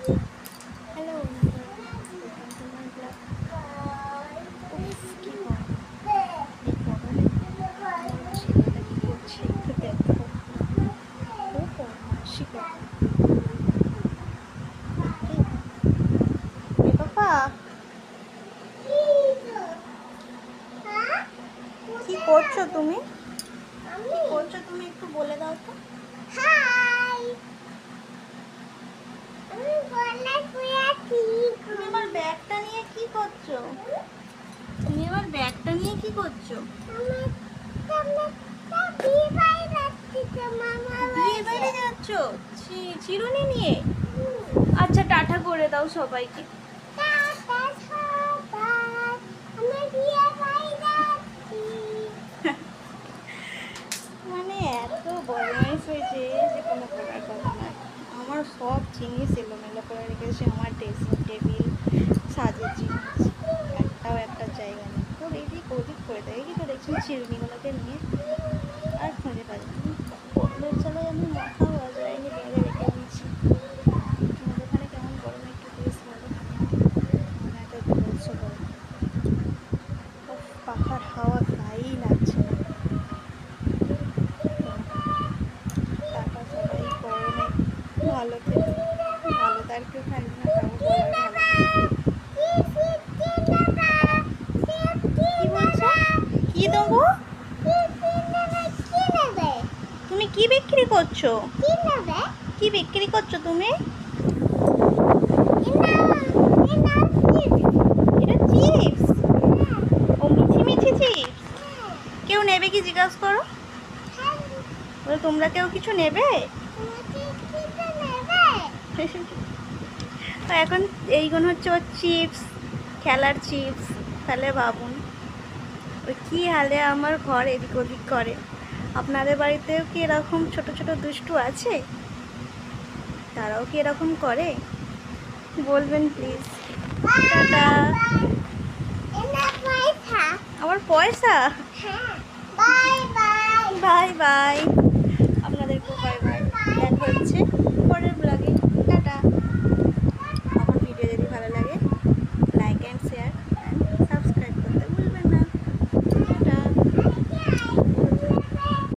Hello welcome to my blog. উফ কি গরম! এই গরমে আমার ছেলেটা কি করছে একটু দেখো। খুব বদমাইশি করে। এ বাবা, কি করছো তুমি? কি করছো তুমি একটু বলে দাও তো। তুমি আমার ব্যাগটা নিয়ে কি করছো? তুমি আমার ব্যাগটা নিয়ে কি করছো? বিয়ে বাড়ি যাচ্ছ? চিরুনি নিয়ে? আচ্ছা, টাটা করে দাও সবাইকে। মানে এত বদমাইশ হয়েছে যে কোনো বলার কথা নয়। আমার সব জিনিস এলোমেলো করে রেখেছে, আমার ড্রেসিং টেবিল, সাজের জিনিস, একটাও একটা জায়গা নেই। তোর এদিক ওদিক করে দেয় কি, তো দেখছি চিরুনিগুলোকে নিয়ে আর খুঁজে পাই না। পটলের চালায় আমি মাথাও বাজাইনি, ব্যাগে রেখে দিয়েছি। আমাদের ওখানে কেমন গরম একটু ড্রেস বলো, মানে এত বলছো গরম। পাখার হাওয়া গায়েই লাগছে না। টাটা সবাই, গরমে ভালো থেকে। ভালো তার কেউ থাকবে না, তাও বলার ভালো। কি বলছো? কি দেবো? তুমি কি বিক্রি করছো? কি বিক্রি করছো তুমি? এটা চিপস? ও মিছি মিছি চিপস। কেউ নেবে কি জিজ্ঞাসা করো? বলে তোমরা কেউ কিছু নেবে? তো এখন এইগুলো হচ্ছে ওর চিপস, খেলার চিপস। তাহলে ভাবুন ওই কী হালে আমার ঘর এদিক ওদিক করে। আপনাদের বাড়িতেও কি এরকম ছোট ছোট দুষ্টু আছে? তারাও কি এরকম করে? বলবেন প্লিজ। টাটা। আমার পয়সা? Bye bye. আপনাদেরকেও বাই বাই। দেখা হচ্ছে